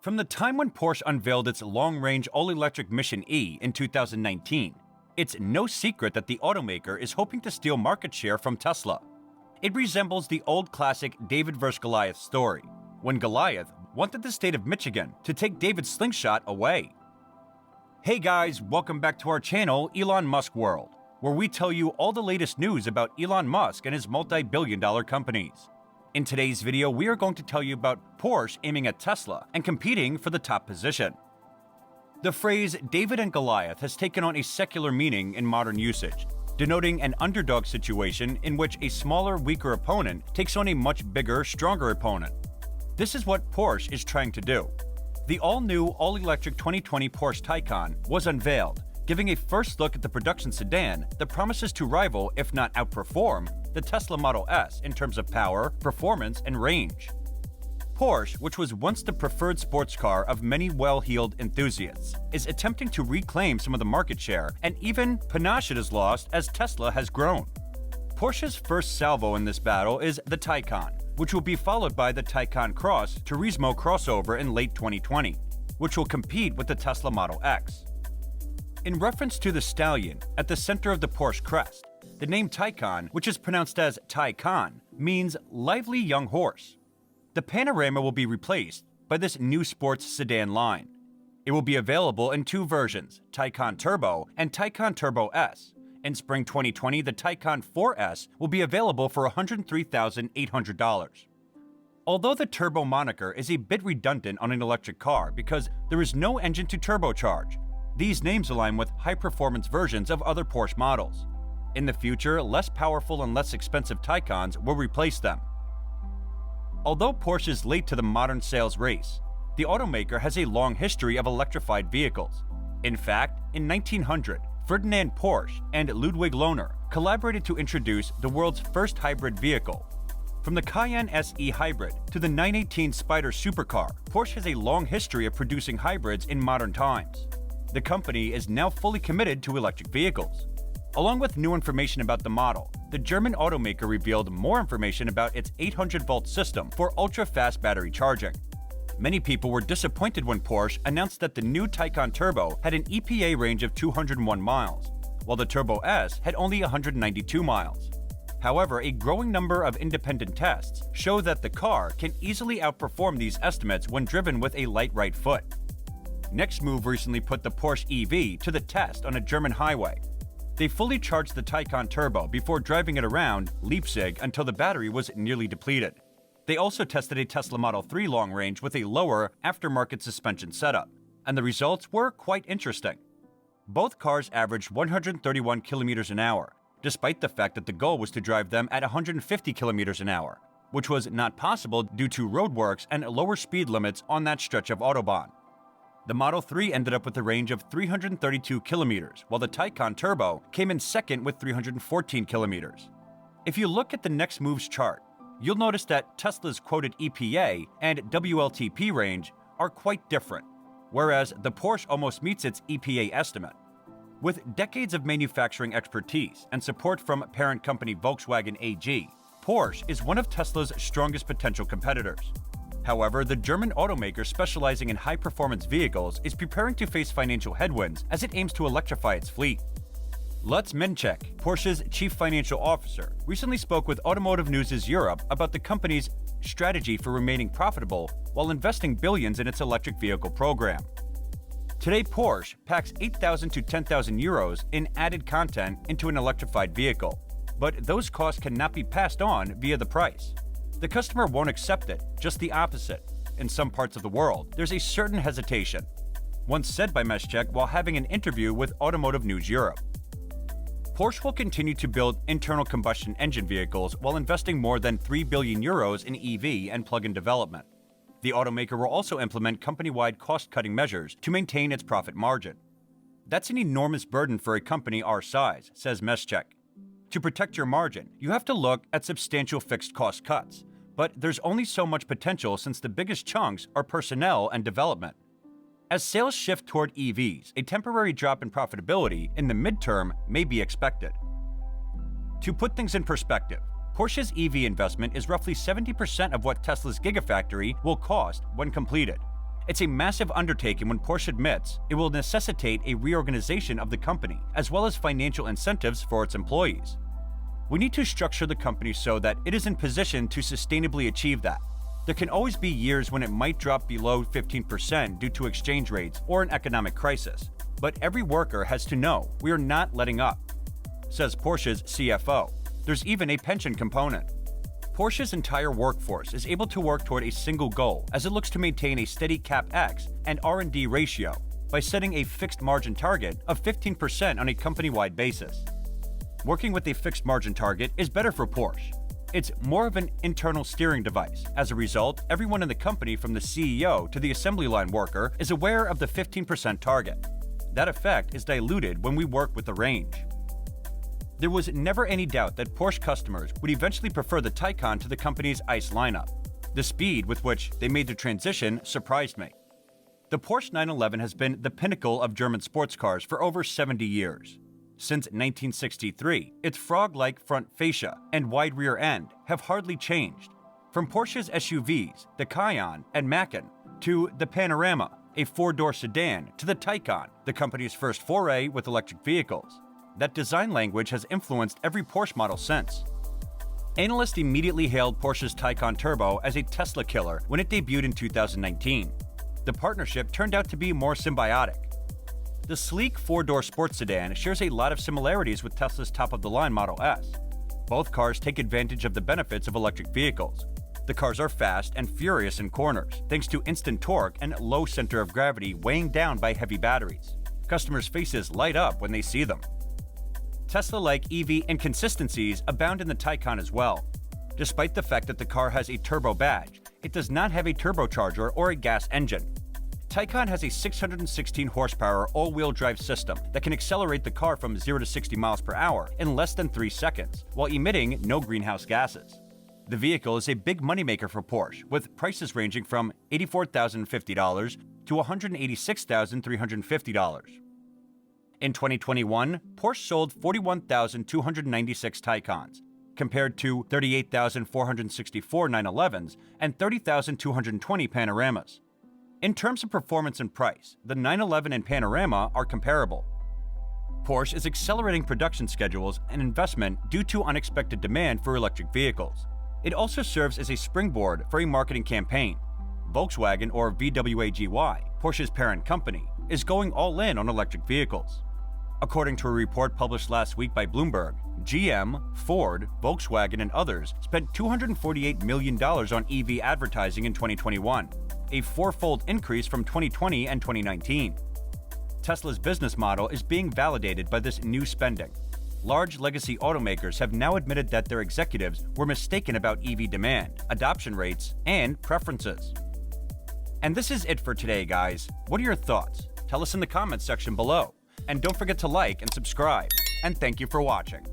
From the time when Porsche unveiled its long-range all-electric Mission E in 2019, it's no secret that the automaker is hoping to steal market share from Tesla. It resembles the old classic David-versus-Goliath story, when Goliath wanted the state of Michigan to take David's slingshot away. Hey guys, welcome back to our channel, Elon Musk World, where we tell you all the latest news about Elon Musk and his multi-billion-dollar companies. In today's video, we are going to tell you about Porsche aiming at Tesla and competing for the top position. The phrase David and Goliath has taken on a secular meaning in modern usage, denoting an underdog situation in which a smaller, weaker opponent takes on a much bigger, stronger opponent. This is what Porsche is trying to do. The all-new, all-electric 2020 Porsche Taycan was unveiled, giving a first look at the production sedan that promises to rival, if not outperform, the Tesla Model S in terms of power, performance, and range. Porsche, which was once the preferred sports car of many well-heeled enthusiasts, is attempting to reclaim some of the market share, and even panache it is lost as Tesla has grown. Porsche's first salvo in this battle is the Taycan, which will be followed by the Taycan Cross Turismo crossover in late 2020, which will compete with the Tesla Model X. In reference to the stallion at the center of the Porsche crest, the name Taycan, which is pronounced as Taycan, means lively young horse. The Panorama will be replaced by this new sports sedan line. It will be available in two versions, Taycan Turbo and Taycan Turbo S. In spring 2020, the Taycan 4S will be available for $103,800. Although the Turbo moniker is a bit redundant on an electric car because there is no engine to turbocharge, these names align with high-performance versions of other Porsche models. In the future, less powerful and less expensive Taycans will replace them. Although Porsche is late to the modern sales race, the automaker has a long history of electrified vehicles. In fact, in 1900, Ferdinand Porsche and Ludwig Lohner collaborated to introduce the world's first hybrid vehicle. From the Cayenne SE hybrid to the 918 Spyder supercar, Porsche has a long history of producing hybrids in modern times. The company is now fully committed to electric vehicles. Along with new information about the model, the German automaker revealed more information about its 800-volt system for ultra-fast battery charging. Many people were disappointed when Porsche announced that the new Taycan Turbo had an EPA range of 201 miles, while the Turbo S had only 192 miles. However, a growing number of independent tests show that the car can easily outperform these estimates when driven with a light right foot. Nextmove recently put the Porsche EV to the test on a German highway. They fully charged the Taycan Turbo before driving it around Leipzig until the battery was nearly depleted. They also tested a Tesla Model 3 long range with a lower aftermarket suspension setup, and the results were quite interesting. Both cars averaged 131 kilometers an hour, despite the fact that the goal was to drive them at 150 kilometers an hour, which was not possible due to roadworks and lower speed limits on that stretch of Autobahn. The Model 3 ended up with a range of 332 kilometers, while the Taycan Turbo came in second with 314 kilometers. If you look at the Nextmove's chart, you'll notice that Tesla's quoted EPA and WLTP range are quite different, whereas the Porsche almost meets its EPA estimate. With decades of manufacturing expertise and support from parent company Volkswagen AG, Porsche is one of Tesla's strongest potential competitors. However, the German automaker specializing in high-performance vehicles is preparing to face financial headwinds as it aims to electrify its fleet. Lutz Menchek, Porsche's chief financial officer, recently spoke with Automotive News' Europe about the company's strategy for remaining profitable while investing billions in its electric vehicle program. Today, Porsche packs 8,000 to 10,000 euros in added content into an electrified vehicle, but those costs cannot be passed on via the price. The customer won't accept it, just the opposite. In some parts of the world, there's a certain hesitation. Once said by Menchek while having an interview with Automotive News Europe. Porsche will continue to build internal combustion engine vehicles while investing more than 3 billion euros in EV and plug-in development. The automaker will also implement company-wide cost-cutting measures to maintain its profit margin. That's an enormous burden for a company our size, says Menchek. To protect your margin, you have to look at substantial fixed cost cuts, but there's only so much potential since the biggest chunks are personnel and development. As sales shift toward EVs, a temporary drop in profitability in the midterm may be expected. To put things in perspective, Porsche's EV investment is roughly 70% of what Tesla's Gigafactory will cost when completed. It's a massive undertaking when Porsche admits it will necessitate a reorganization of the company, as well as financial incentives for its employees. We need to structure the company so that it is in position to sustainably achieve that. There can always be years when it might drop below 15% due to exchange rates or an economic crisis, but every worker has to know we are not letting up, says Porsche's CFO. There's even a pension component. Porsche's entire workforce is able to work toward a single goal as it looks to maintain a steady CapEx and R&D ratio by setting a fixed margin target of 15% on a company-wide basis. Working with a fixed margin target is better for Porsche. It's more of an internal steering device. As a result, everyone in the company from the CEO to the assembly line worker is aware of the 15% target. That effect is diluted when we work with the range. There was never any doubt that Porsche customers would eventually prefer the Taycan to the company's ICE lineup. The speed with which they made the transition surprised me. The Porsche 911 has been the pinnacle of German sports cars for over 70 years. Since 1963, its frog-like front fascia and wide rear end have hardly changed. From Porsche's SUVs, the Cayenne and Macan, to the Panorama, a four-door sedan, to the Taycan, the company's first foray with electric vehicles. That design language has influenced every Porsche model since. Analysts immediately hailed Porsche's Taycan Turbo as a Tesla killer when it debuted in 2019. The partnership turned out to be more symbiotic. The sleek four-door sports sedan shares a lot of similarities with Tesla's top-of-the-line Model S. Both cars take advantage of the benefits of electric vehicles. The cars are fast and furious in corners, thanks to instant torque and low center of gravity weighing down by heavy batteries. Customers' faces light up when they see them. Tesla-like EV inconsistencies abound in the Taycan as well. Despite the fact that the car has a turbo badge, it does not have a turbocharger or a gas engine. Taycan has a 616 horsepower all-wheel drive system that can accelerate the car from 0 to 60 miles per hour in less than 3 seconds, while emitting no greenhouse gases. The vehicle is a big moneymaker for Porsche, with prices ranging from $84,050 to $186,350. In 2021, Porsche sold 41,296 Taycans, compared to 38,464 911s and 30,220 Panoramas. In terms of performance and price, the 911 and Panorama are comparable. Porsche is accelerating production schedules and investment due to unexpected demand for electric vehicles. It also serves as a springboard for a marketing campaign. Volkswagen, or VWAGY, Porsche's parent company, is going all in on electric vehicles. According to a report published last week by Bloomberg, GM, Ford, Volkswagen, and others spent $248 million on EV advertising in 2021, a fourfold increase from 2020 and 2019. Tesla's business model is being validated by this new spending. Large legacy automakers have now admitted that their executives were mistaken about EV demand, adoption rates, and preferences. And this is it for today, guys. What are your thoughts? Tell us in the comments section below. And don't forget to like and subscribe. And thank you for watching.